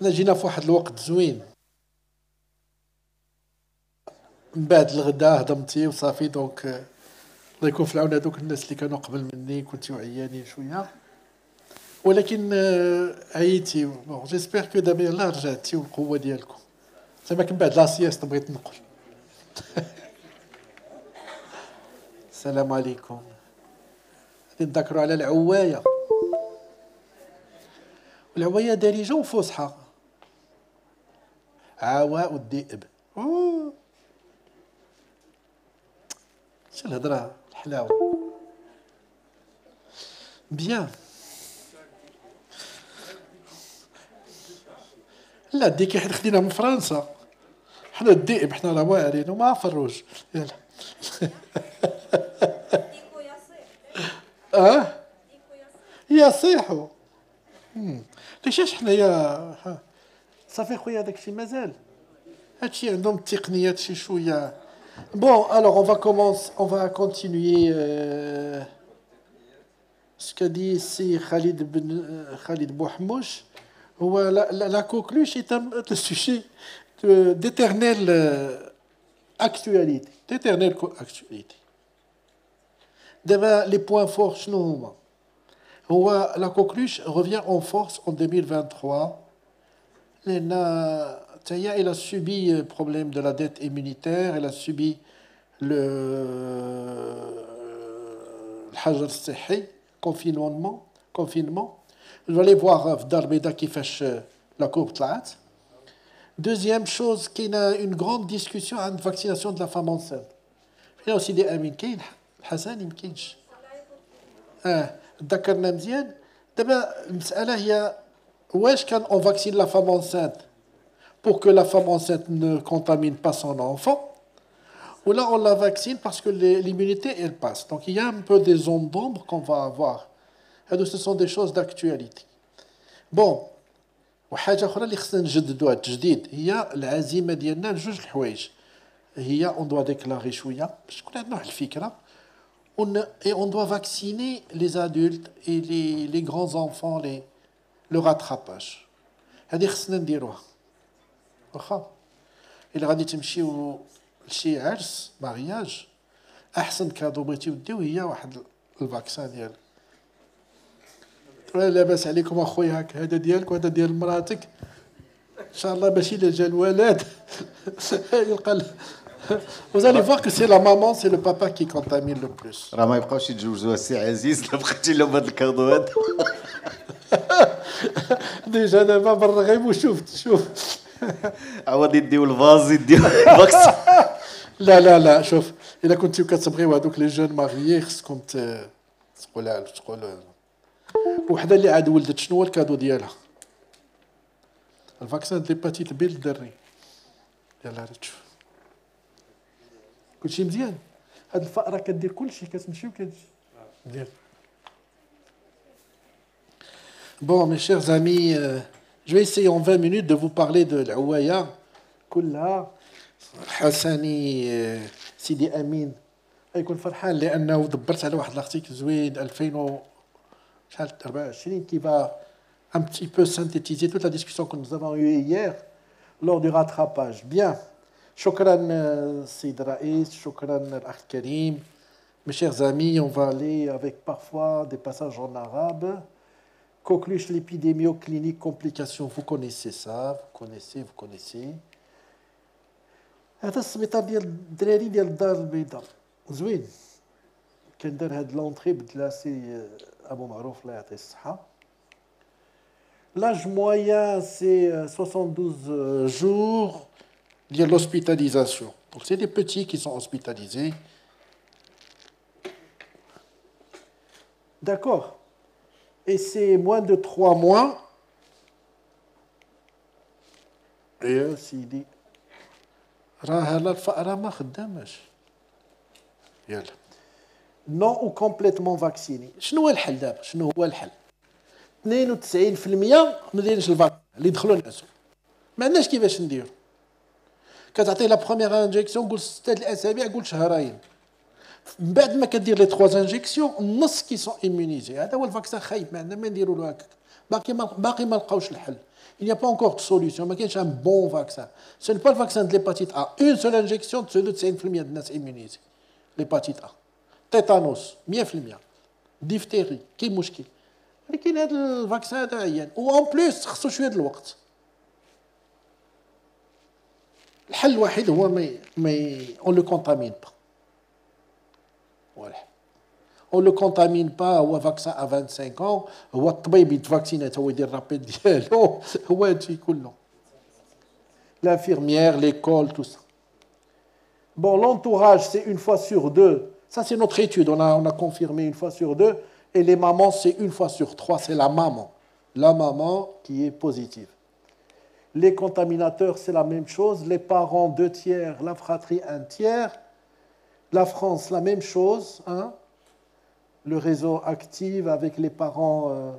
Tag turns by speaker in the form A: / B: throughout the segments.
A: حنا جينا في واحد الوقت زوين، من بعد الغداء هضمتي وصافي دونك الله يكون في العون هذوك الناس اللي كانوا قبل مني كنتو عيانين شويه، ولكن عييتي. بون جيسبيغ كو دابا يلاه رجعتي والقوه ديالكم. زعما من بعد لا سياست بغيت نقول. السلام عليكم. غادي نذكروا على العوايه. والعوايه دارجه وفصحى. عواء الذئب. شو الهضره الحلاوه. بيان. لا ديك حنا خديناها من فرنسا. حنا الذئب حنا راه واعرين وما فروج. يلا. يصيحوا. ليش حنايا صافي خويا داك الشيء مازال هادشي عندهم التقنيات شي شويه. بون الوغ اون فا كونتينيي سكادي سي خالد بوحموش. هو لا كوكلوش تم le sujet d'éternelle actualité. d'éternelle actualité. دابا لي بوين فور شنو هما؟ هو لا كوكلوش revient en force en 2023 لأن تاهي elle a subi problème de la dette immunitaire, elle a subi الحجر الصحي confinement. Vous allez voir في الدار البيضاء كيفاش لا كورب طلعت. Deuxième chose, qu'il y a une grande discussion عن vaccination de la femme enceinte. فينا سيدي امين كاين الحسن يمكنش. تذكرنا مزيان. دابا المساله هي واش كان on vaccine la femme enceinte pour que la femme enceinte ne contamine pas son enfant, ou là on la vaccine parce que l'immunité elle passe. Donc il y a un peu des zones d'ombre qu'on va avoir. Ce sont des choses d'actualité. Bon, وحاجه اخرى اللي خصنا نجددوها التجديد هي العزيمه ديالنا لجوج الحوايج. هي اون دوا ديكلاري شويه باش تكون عندنا واحد الفكره. Et on doit vacciner les adultes et les grands enfants, le rattrapage. هذه خصنا نديروها. واخا الا غادي تمشيو لشي عرس مارياج احسن كادو بغيتيو ديو هي واحد الفاكسان ديال. لاباس عليكم اخويا هاك هذا ديالك وهذا ديال مراتك ان شاء الله باش الا جا الولد يلقى. Vous allez voir que c'est la maman, c'est le papa qui contamine le plus.
B: راه ما يبقاوش يتزوجوا السي عزيز لا بقيتي لهم هذا الكادو هذا.
A: ديجا دابا بالرغيب وشوف
B: عوض يديو الفاز يديو الفاكس.
A: لا شوف الا كنتيو كتبغيو هذوك لي جون ماريي خصكم تقولوا وحده اللي عاد ولدت شنو هو الكادو ديالها؟ الفاكسان ديال ليباتيت بي للدري. يلا تشوف كلشي مزيان. هاد الفأرة كدير كلشي كتمشي وكتجي مزيان. Bon, mes chers amis, je vais essayer en 20 minutes de vous parler de العواية كلها. حسني سيدي أمين غيكون فرحان لأنه دبرت على واحد الارتيكل زوين 2024 qui va un petit peu synthétiser toute la discussion que nous avons eue hier lors du rattrapage. Bien. شكرا سيد الرئيس، شكرا الأخ الكريم. Mes chers amis, on va aller avec parfois des passages en arabe. Coqueluche, l'épidémio-clinique, complications, vous connaissez ça, vous connaissez. هذا السبيطار ديال الدراري ديال الدار البيضاء زوين. كان دار هاد لونطري بدلا سي أبو معروف الله يعطيه الصحة. L'âge moyen c'est 72 jours. Il y a l'hospitalisation. Donc c'est des petits qui sont hospitalisés. D'accord. Et c'est moins de 3 mois. Et s'il dit non ou complètement vacciné. شنو هو الحل دابا؟ شنو هو الحل؟ 92% ما دايرينش الفاكسين اللي دخلوا الناس. ما عندناش كيفاش نديرو. كتعطيه لا بروميير انجيكسيون قول 6 الاسابيع قول شهرين. من بعد ما كدير لي 3 انجيكسيون النص كي سون ايمونيزي. هذا هو الفاكسان خايب ما عندنا ما نديرو له هكاك. باقي ما لقاوش الحل. Il n'y a pas encore de solution. ما كاينش un bon vaccin. Ce n'est pas le vaccin de l'hépatite A. Une seule injection تزيدوا 90% ديال الناس immunisés. L'hépatite A. Tétanos 100%. Diphtérie كاين مشكل. ولكن هذا الفاكسان هذا عيان. وان بليس خصو شويه د الوقت. الحل الوحيد هو on le contamine pas. Voilà. On ne le contamine pas هو vaccin à 25 ans هو الطبيب يتفاكسينا هو يدير الرابيد ديالو هو هادشي كله. L'infirmière, l'école, tout ça. Bon, l'entourage, c'est une fois sur deux. Ça, c'est notre étude. On a confirmé une fois sur deux. Et les mamans, c'est une fois sur trois. C'est la maman. La maman qui est positive. Les contaminateurs, c'est la même chose. Les parents, 2/3. La fratrie, 1/3. La France, la même chose. Hein. Le réseau active avec les parents,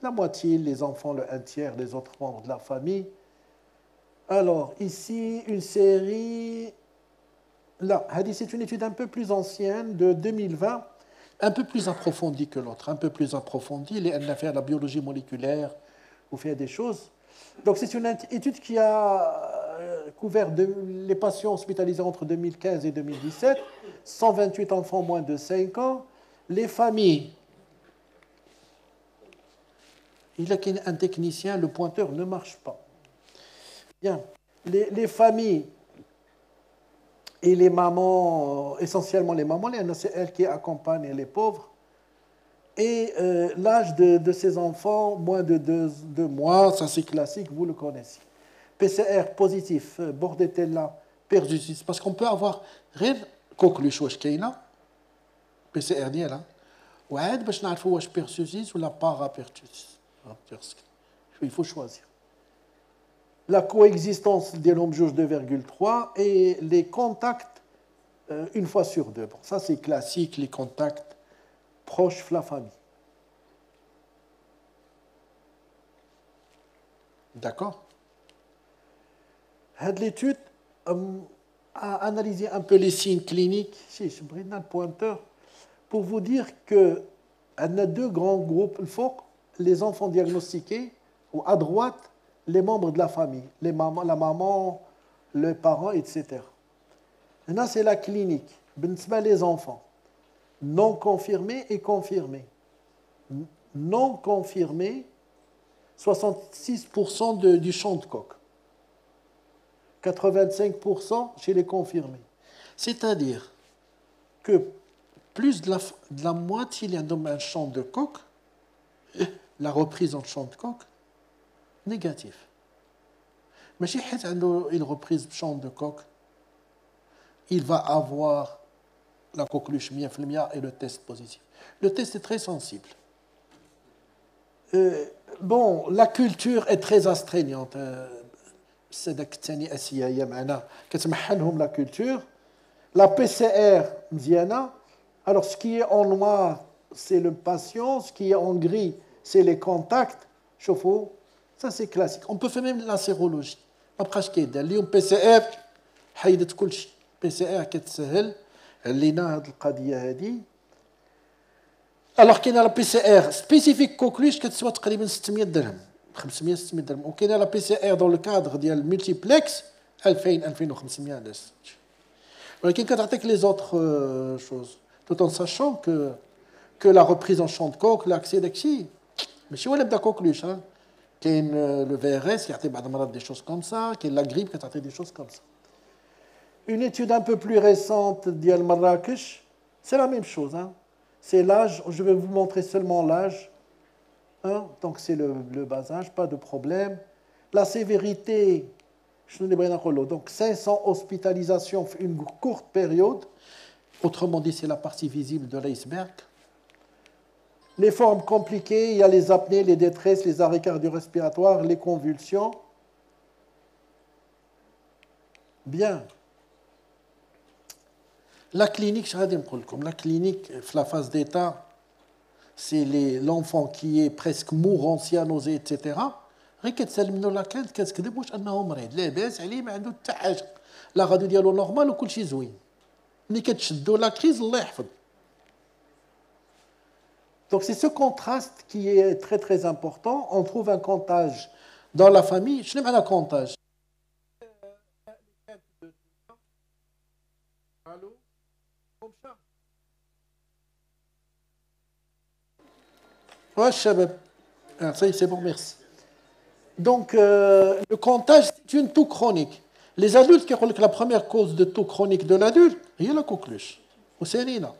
A: la moitié, les enfants, le 1/3, les autres membres de la famille. Alors, ici, une série... Là, c'est une étude un peu plus ancienne, de 2020, un peu plus approfondie que l'autre, un peu plus approfondie. Elle a fait la biologie moléculaire, ou fait des choses. Donc, c'est une étude qui a couvert les patients hospitalisés entre 2015 et 2017, 128 enfants moins de 5 ans, les familles. Il y a un technicien, le pointeur ne marche pas. Bien, les familles et les mamans, essentiellement les mamans, c'est elles qui accompagnent les pauvres. Et l'âge de ces enfants, moins de 2 mois, ça c'est classique, vous le connaissez. PCR positif, Bordetella, pertussis, parce qu'on peut avoir غير coqueluche واش كاينه PCR ديالها وعاد باش نعرفوا واش pertussis ولا parapertussis. Il faut choisir. La coexistence des l'homme juge 2,3 et les contacts une fois sur 2. Bon, ça, c'est classique, les contacts proches de la famille. D'accord. Cette étude a analysé un peu les signes cliniques. Je prends le pointeur pour vous dire qu'il y a 2 grands groupes. Il faut les enfants diagnostiqués ou à droite, les membres de la famille, la maman, les parents, etc. Là, c'est la clinique. Les enfants, non confirmés et confirmés. Non confirmés, 66% du champ de coque. 85% chez les confirmés. C'est-à-dire que plus de la moitié, il y a un champ de coque, la reprise en champ de coque, négatif. Mais si il y a une reprise de champ de coque, il va avoir la coqueluche 100% et le test positif. Le test est très sensible. Bon, la culture est très astreignante. C'est la culture. La PCR, mziana. Alors, ce qui est en noir, c'est le patient. Ce qui est en gris, c'est les contacts. Chauffe-eau. Ça, c'est classique. On peut faire même la sérologie. Après, ce qui est le PCR, حيدت كل شيء. PCR كتسهل علينا هذه القضية هذه. Alors كاينه لا PCR spécifique coqueluche كتسوى تقريبا 600 درهم 500 600 درهم وكاينه لا PCR dans le cadre ديال الملتيبلكس 2000 2500 درهم. ولكن كتعطيك les autres choses tout en sachant que la reprise en champ de coque l'accès داكشي ماشي ولا بدا coqueluche hein. كاين le VRS qui يعطي بعض المرات des choses comme ça, كاين la grippe qui يعطي des choses comme ça. Une étude un peu plus récente d'Al Marrakech, c'est la même chose. Hein. C'est l'âge, je vais vous montrer seulement l'âge. Hein. Donc c'est le bas âge, pas de problème. La sévérité, donc 500 hospitalisations en une courte période. Autrement dit, c'est la partie visible de l'iceberg. Les formes compliquées, il y a les apnées, les détresses, les arrêts cardio-respiratoires, les convulsions. Bien. La clinique, je vais dire comme la clinique, la phase d'état, c'est l'enfant qui est presque mourant, cyanosé, etc. غير كتسلم له كانت كتكذب واش انه مريض لاباس عليه ما عنده حتى حاجه لا غادي ديالو نورمال وكل شيء زوين ملي كتشدوا لا كريز الله يحفظ Donc c'est ce contraste qui est très très important. On trouve un comptage dans la famille. Je n'aime pas le comptage. Ouais, ça y est, c'est bon, merci. Donc, le comptage, c'est une toux chronique. Les adultes qui ont que la première cause de toux chronique de l'adulte, il y a la coqueluche. Ou c'est Nina.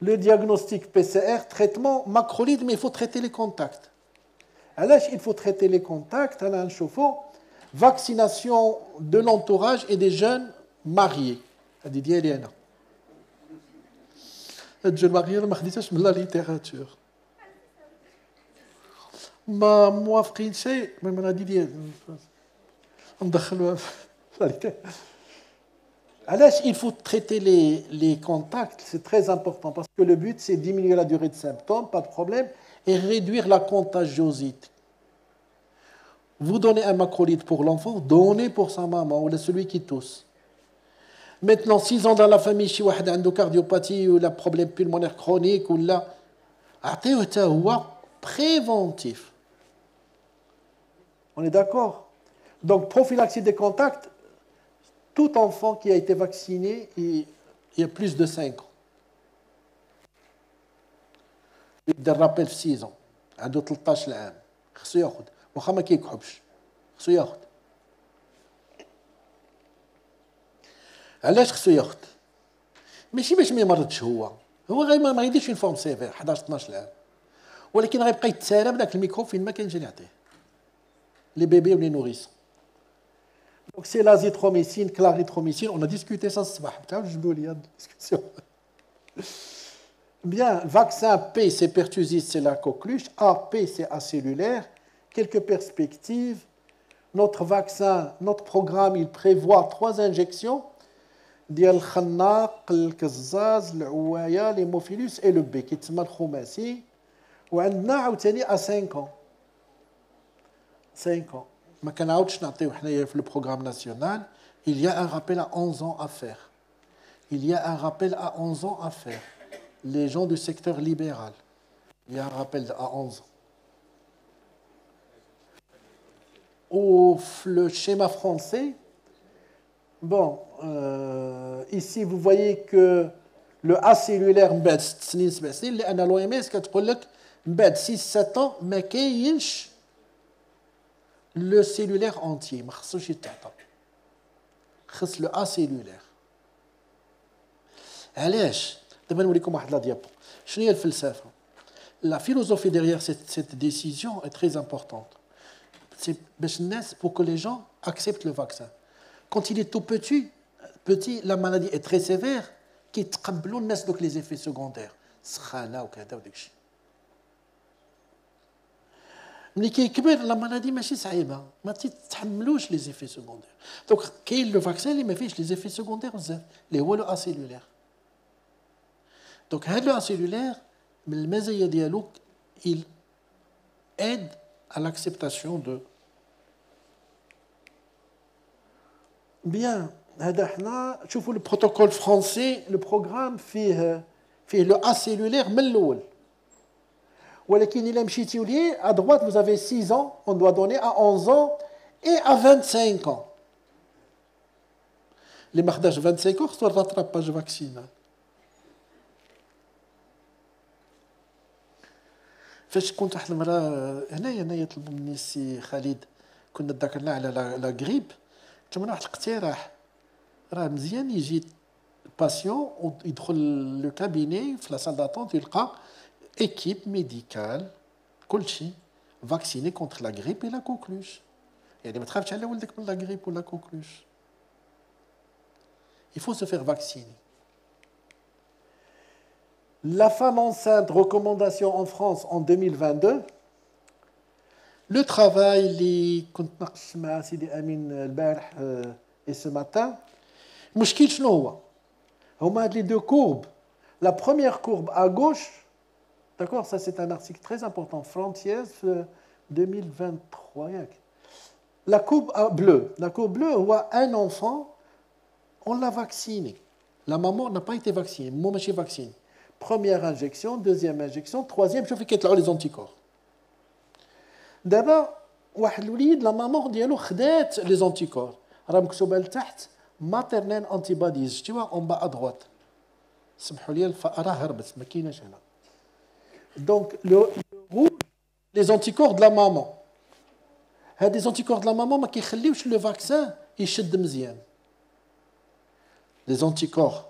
A: Le diagnostic PCR, traitement macrolide, mais il faut traiter les contacts. Alors, il faut traiter les contacts. Vaccination de l'entourage et des jeunes mariés. هذه ديالي انا. الجون ماريي ما خديتهاش من لا ليتيراتور. ما موافقين شيء من هذه ديال ندخلوها في علاش il faut traiter les contacts, c'est très important parce que le but c'est diminuer la durée de symptômes, pas de problème, et réduire la contagiosité. Vous donnez un macrolide pour l'enfant, donnez pour sa maman ou celui qui tousse. Maintenant, 6 ans dans la famille, si واحد عنده cardiopathie ou la problème pulmonaire chronique ou là, عطيه حتى هو préventif. On est d'accord? Donc, prophylaxie des contacts, tout enfant qui a été vacciné il y a plus de 5 ans. يدير رابيل في 6 ans. عنده 13 عام. خصو ياخذ. واخا ما كيكحبش. خصو ياخذ. علاش خصو ياخذ؟ ماشي باش ما يمرضش هو غير ما يديرش اون فورم سيفير 11 12 عام ولكن غيبقى يتسالى بداك الميكرو فين ما كاين جا يعطيه لي بيبي ولي نوريس. دونك سي لازيتروميسين كلاريتروميسين اون ا ديسكوتي سا الصباح تعاود جبدوا لي هاد الديسكسيون. Bien, vaccin P, c'est pertussis, c'est la coqueluche. A, P, c'est acellulaire. Quelques perspectives. Notre vaccin, notre programme, il prévoit 3 injections. ديال الخناق الكزاز العوايه ليموفيلوس اي لو بي كيتسمى الخماسي وعندنا عاوتاني ا 5 ans 5 ans ما كنعاودش نعطيو حنايا في لو بروغرام ناسيونال il y a un rappel à 11 ans à faire il y a un rappel à 11 ans à faire les gens du secteur libéral il y a un rappel à 11 ans au le schéma français. Bon, ici vous voyez que le A cellulaire mbad 6 سنين 7 سنين لان لو ام اس كتقول لك mbad 6 7 ans ما كاينش لو سيلولير اونتي ما خصوش يتعطى خص لو A cellulaire. علاش؟ دابا نوريكم واحد لا ديابو. شنو هي الفلسفه؟ La philosophie derrière cette décision est très importante. C'est pour que les gens acceptent le vaccin. Quand il est tout petit, la maladie est très sévère, qui تقبلوا الناس دوك les effets secondaires. سخانه وكذا وداك الشيء. ملي كيكبر لا مالادي ماشي صعيبه، ما تتحملوش les effets secondaires. دونك كاين لو فاكسين اللي ما فيهش les effets secondaires بزاف، اللي هو لو acellulaire. دونك هاد لو acellulaire من المزايا ديالو il aide à l'acceptation de. Bien, هذا حنا شوفوا le protocole français, le programme فيه le A cellulaire من الأول. ولكن إلا مشيتيو ليه à droite vous avez 6 ans, on doit donner à 11 ans et à 25 ans. اللي ما خداش 25 ans خصو الراتراباج فاكسينال. فاش كنت واحد المرة هنايا طلبوا مني السي خالد كنا تذاكرنا على لا غريب قلت لهم واحد الاقتراح راه مزيان يجي باسيون يدخل لو كابيني في لا سال داتونت يلقى équipe médicale كلشي فاكسيني كونتر لا غريب اي لا كوكلوش يعني ما تخافش على ولدك من لا غريب ولا كوكلوش. Il faut se faire vacciner. La femme enceinte, recommandation en France en 2022. Le travail اللي كنت ناقش مع سيدي امين البارح et ce matin. المشكل شنو هو؟ هما هاد لي دو كورب. La première courbe à gauche, d'accord, ça c'est un article très important, Frontiers 2023. La courbe bleue, هو un enfant on l'a vacciné. La maman n'a pas été vaccinée. Moi, je suis vacciné. Première injection, deuxième injection, troisième, je fais qu'être les anticorps. D'abord, la maman ديالو خدات les anticorps. راه مكتوبه لتحت maternal antibodies. Tu vois, en bas à droite. سمحوا لي الفأرة هربت ما كايناش هنا. Donc, le rouge, les anticorps de la maman. هاد les anticorps de la maman ما كيخليوش le vaccin يشد مزيان. Les anticorps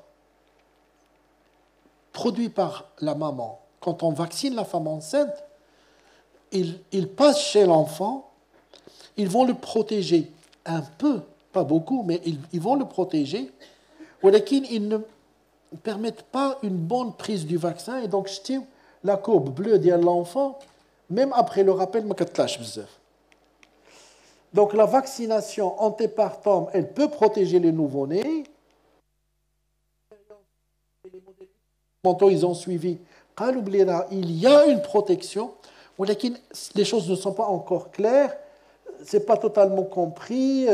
A: produits par la maman, quand on vaccine la femme enceinte, ils passent chez l'enfant, ils vont le protéger un peu, pas beaucoup, mais ils vont le protéger, mais ils ne permettent pas une bonne prise du vaccin, et donc la courbe bleue de l'enfant, même après le rappel, ما كتطلعش بزاف. Donc la vaccination antépartum, elle peut protéger les nouveau-nés. Ils ont suivi. Il y a une protection, mais les choses ne sont pas encore claires, ce n'est pas totalement compris,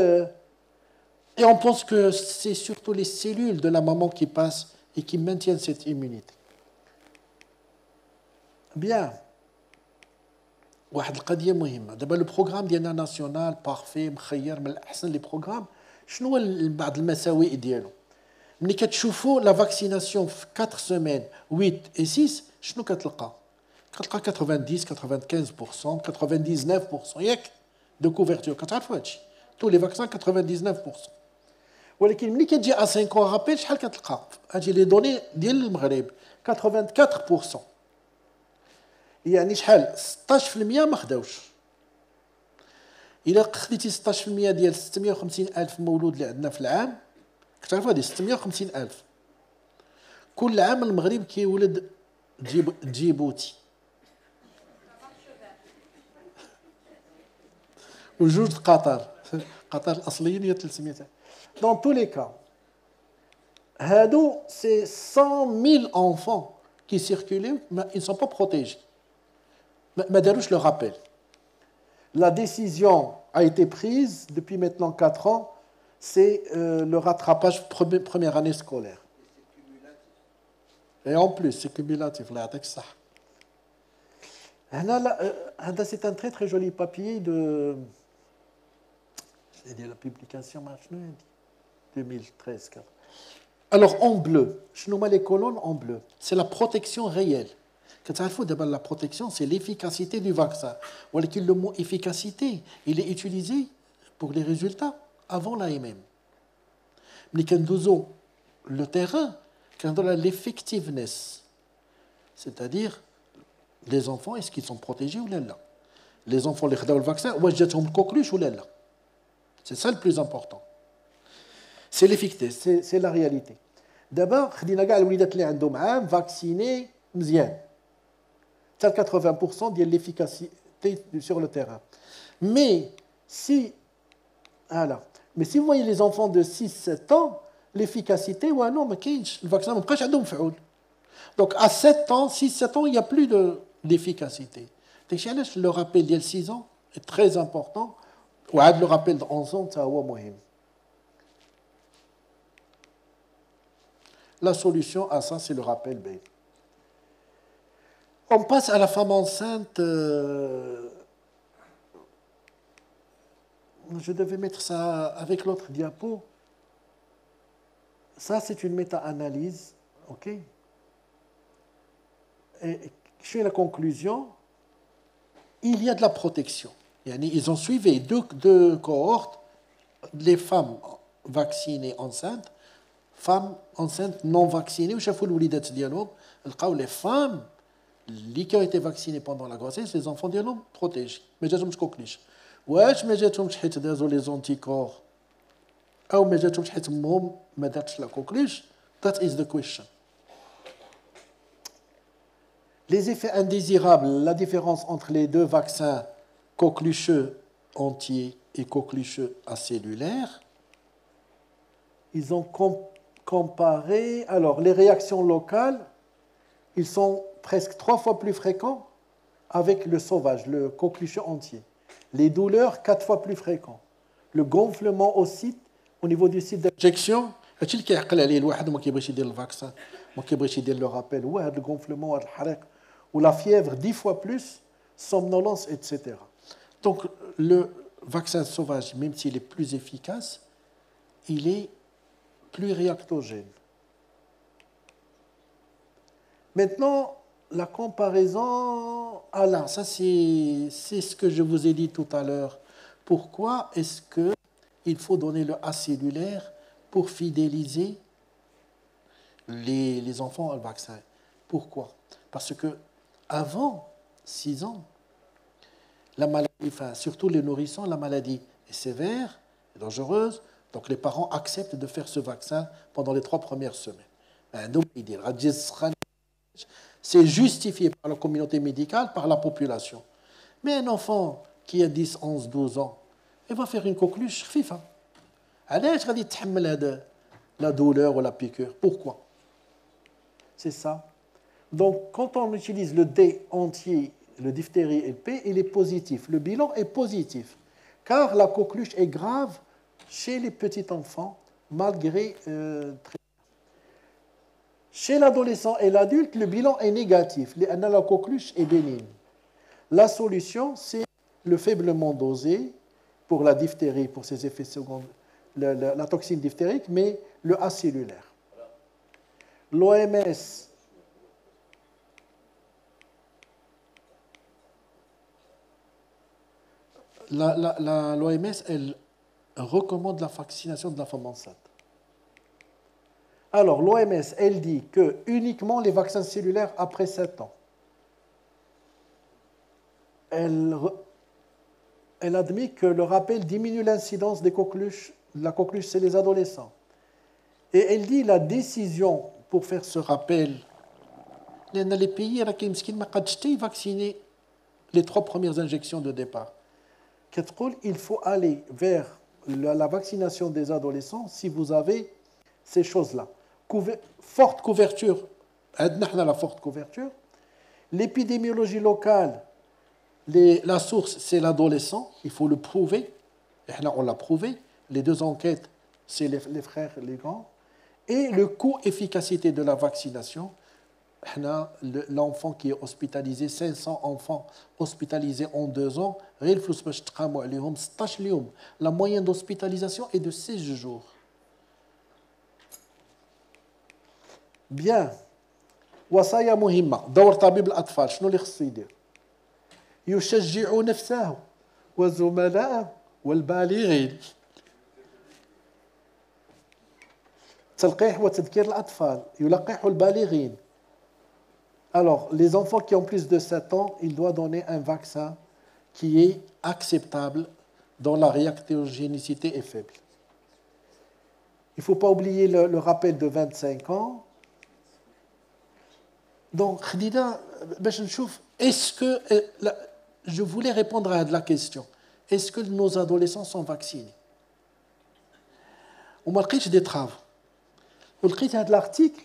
A: et on pense que c'est surtout les cellules de la maman qui passent et qui maintiennent cette immunité. Bien. واحد القضيه مهمه دابا لو بروغرام ديالنا ناسيونال بارفي مخير من الاحسن لي بروغرام شنو هو بعض المساوئ ديالو ملي كتشوفوا لا فاكسيناسيون في 4 سيمين 8 و 6 شنو كتلقى 90 95% 99% ياك دو كوفرتور كتعرفوا هادشي تو لي فاكسان 99% ولكن ملي كتجي ا 5 ans رابيل شحال كتلقى هادشي لي دوني ديال المغرب 84%. يعني شحال 16% ما خداوش. الا خديتي 16% ديال 650 الف مولود اللي عندنا في العام كتعرفوا هذه 650 الف كل عام المغرب كيولد جيبوتي وجوج قطر الاصليين هي 300. Dans tous les cas, c'est 100 000 enfants qui circulent, mais ils ne sont pas protégés. Madarouche le rappelle. La décision a été prise depuis maintenant 4 ans, c'est le rattrapage première année scolaire. Et en plus, c'est cumulatif. C'est un très très joli papier de la publication 2013. Alors en bleu, je nomme les colonnes en bleu, c'est la protection réelle. D'abord, la protection, c'est l'efficacité du vaccin. Le mot efficacité, il est utilisé pour les résultats avant l'AMM. Mais quand le terrain, quand on a l'effectiveness, c'est-à-dire les enfants, est-ce qu'ils sont protégés ou là? Les enfants, les le vaccin, ou est-ce ou là? C'est ça le plus important. C'est l'efficacité, c'est la réalité. D'abord, on a vacciné مزيان. 80% de l'efficacité sur le terrain. Mais si vous voyez les enfants de 6-7 ans, l'efficacité, non, mais le vaccin ne peut pas être. Donc à 7 ans, 6-7 ans, il n'y a plus d'efficacité. Le rappel de 6 ans est très important. Le rappel de 11 ans, c'est important. La solution à ça, c'est le rappel B. On passe à la femme enceinte. Je devais mettre ça avec l'autre diapo. Ça, c'est une méta-analyse. OK? Et je fais la conclusion. Il y a de la protection. Ils ont suivi deux cohortes, les femmes vaccinées enceintes, femmes enceintes non vaccinées. Les femmes qui ont été vaccinées pendant la grossesse, les enfants ديالهم protégés. ما جاتهمش كوكليش. واش ما جاتهمش حيت دازوا لي زونتيكور او ما جاتهمش حيت امهم ما دارتش لا كوكليش. That is the question. Les effets indésirables, la différence entre les deux vaccins coquelucheux entiers et coquelucheux acellulaires, ils ont comparé. Alors, les réactions locales, ils sont presque 3 fois plus fréquents avec le sauvage, le coquelucheux entier. Les douleurs, 4 fois plus fréquents. Le gonflement au niveau du site d'injection هادشي اللي كيعقل عليه الواحد وما كيبغيش يدير الفاكسان ما كيبغيش يدير لو رابيل هو هاد الغونفلمون هاد الحريق ولا فيèvre 10 fois plus somnolence etc. Donc le vaccin sauvage même s'il est plus efficace il est plus réactogène. Maintenant la comparaison là ça c'est ce que je vous ai dit tout à l'heure. Pourquoi est-ce que il faut donner le A cellulaire pour fidéliser les enfants au vaccin. Pourquoi? Parce que avant 6 ans, la maladie, enfin, surtout les nourrissons, la maladie est sévère, est dangereuse, donc les parents acceptent de faire ce vaccin pendant les 3 premières semaines. C'est justifié par la communauté médicale, par la population. Mais un enfant qui a 10, 11, 12 ans, il va faire une coqueluche خفيفة. علاش غادي يتحمل هذا la douleur ou la piqûre? Pourquoi? C'est ça. Donc, quand on utilise le D entier, le diphtérie et le P, il est positif. Le bilan est positif. Car la coqueluche est grave chez les petits enfants, malgré... Chez l'adolescent et l'adulte, le bilan est négatif. La coqueluche est bénigne. La solution, c'est le faiblement dosé pour la diphtérie, pour ses effets secondaires, la toxine diphtérique, mais le A cellulaire. L'OMS l'OMS, elle recommande la vaccination de la femme enceinte. Alors, l'OMS, elle dit que uniquement les vaccins cellulaires après 7 ans. Elle admet que le rappel diminue l'incidence des coqueluches, de la coqueluche chez les adolescents. Et elle dit la décision pour faire ce rappel, les pays qui vacciner les 3 premières injections de départ. Il faut aller vers la vaccination des adolescents si vous avez ces choses-là. Forte couverture, la forte couverture. L'épidémiologie locale, la source, c'est l'adolescent, il faut le prouver. On l'a prouvé. Les 2 enquêtes, c'est les frères, les grands. Et le coût-efficacité de la vaccination, l'enfant qui est hospitalisé, 500 enfants hospitalisés en 2 ans, la moyenne d'hospitalisation est de 16 jours. Bien. وصايا مهمة. دور طبيب الأطفال شنو اللي خصو يدير؟ يشجع نفسه وزملائه والبالغين. تلقيح وتذكير الأطفال يلقح البالغين. Alors, les enfants qui ont plus de 7 ans, ils doivent donner un vaccin qui est acceptable dont la réactogénicité est faible. Il ne faut pas oublier le rappel de 25 ans. Donc, est-ce que... Je voulais répondre à la question. Est-ce que nos adolescents sont vaccinés? On m'a écrit des travaux. On a écrit l'article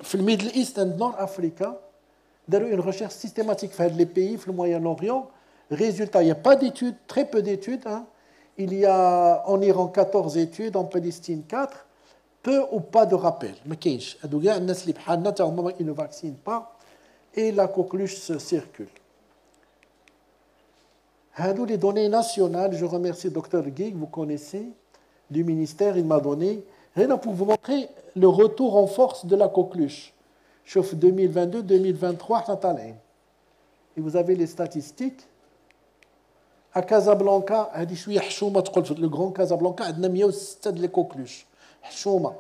A: في الميدل ايست اند نورث افريكا داروا une recherche systématique في هاد les pays في le Moyen-Orient. Résultat, il n'y a pas d'études, très peu d'études. Hein. Il y a en Iran 14 études, en Palestine 4, peu ou pas de rappel. ما كاينش. هادو كاع الناس اللي بحالنا تا هما ils ne vaccinent pas et la coqueluche se circule. هادو les données nationales, je remercie le docteur Guy, vous connaissez, du ministère, il m'a donné. Rien pour vous montrer le retour en force de la coqueluche. Chauffe 2022-2023, et vous avez les statistiques. À Casablanca, le grand Casablanca, il y a 106 de coqueluches. حشومة.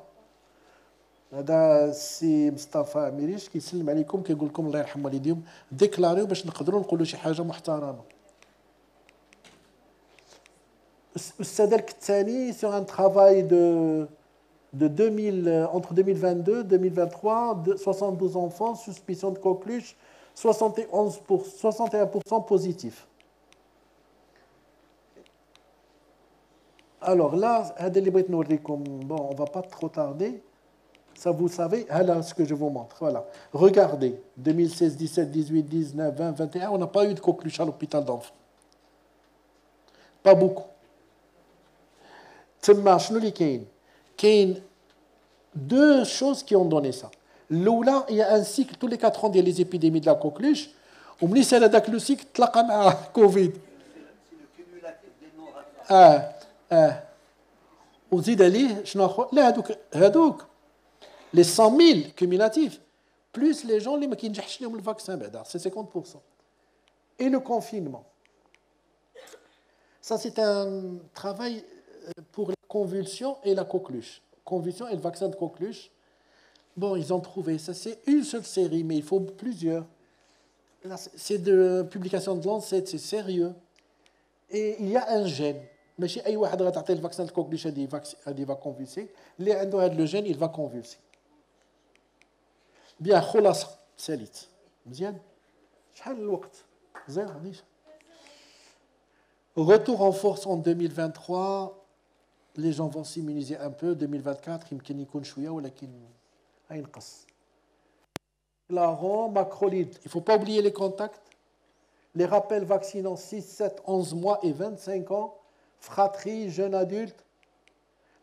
A: هذا سي مصطفى ميريش كيسلم عليكم كيقول لكم الله يرحم والديهم ديكلاريو باش نقدروا نقولوا شي حاجة محترمة. السادة الثاني sur un travail de 2000, entre 2022 et 2023, 72 enfants, suspicion de coqueluche, 61% positifs. Alors là, bon, on ne va pas trop tarder. Ça, vous savez, voilà ce que je vous montre. Voilà. Regardez, 2016, 17, 18, 19, 20, 21, on n'a pas eu de coqueluche à l'hôpital d'enfants. Pas beaucoup. تما شنو اللي كاين؟ qu'il y a deux choses qui ont donné ça. L'oula, il y a un cycle, tous les 4 ans, il y a les épidémies de la coqueluche. وملي سال هذاك لو سيكل تلاقى مع كوفيد وزيد عليه شنو اخر لا هذوك les 100 000 cumulatifs plus les gens اللي ما كينجحش لهم الفاكسان بعدا c'est 50%. Et le confinement, ça c'est un travail pour la convulsion et la coqueluche. Convulsion et le vaccin de coqueluche. Bon, ils ont trouvé, ça c'est une seule série, mais il faut plusieurs. C'est de publication de Lancet, c'est sérieux. Et il y a un gène. ماشي اي واحد غتعطيه الفاكسان الكوكليش هذه va convulser. اللي عنده هذا لو جين il va convulser. Bien, خلاصة ساليت مزيان شحال الوقت زين عنديش. Retour en force en 2023, les gens vont s'immuniser un peu. 2024 يمكن يكون شويه ولكن هينقص. Claron, macrolide. Il ne faut pas oublier les contacts. Les rappels vaccinants 6, 7, 11 mois et 25 ans. Fratrie, jeunes adultes.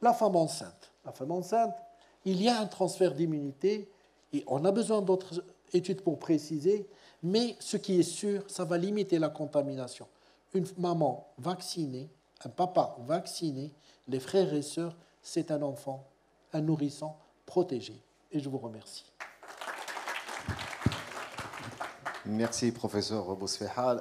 A: La femme enceinte. La femme enceinte, il y a un transfert d'immunité et on a besoin d'autres études pour préciser, mais ce qui est sûr, ça va limiter la contamination. Une maman vaccinée, un papa vacciné, les frères et sœurs, c'est un enfant, un nourrisson protégé. Et je vous remercie.
B: Merci, professeur Bousfehal.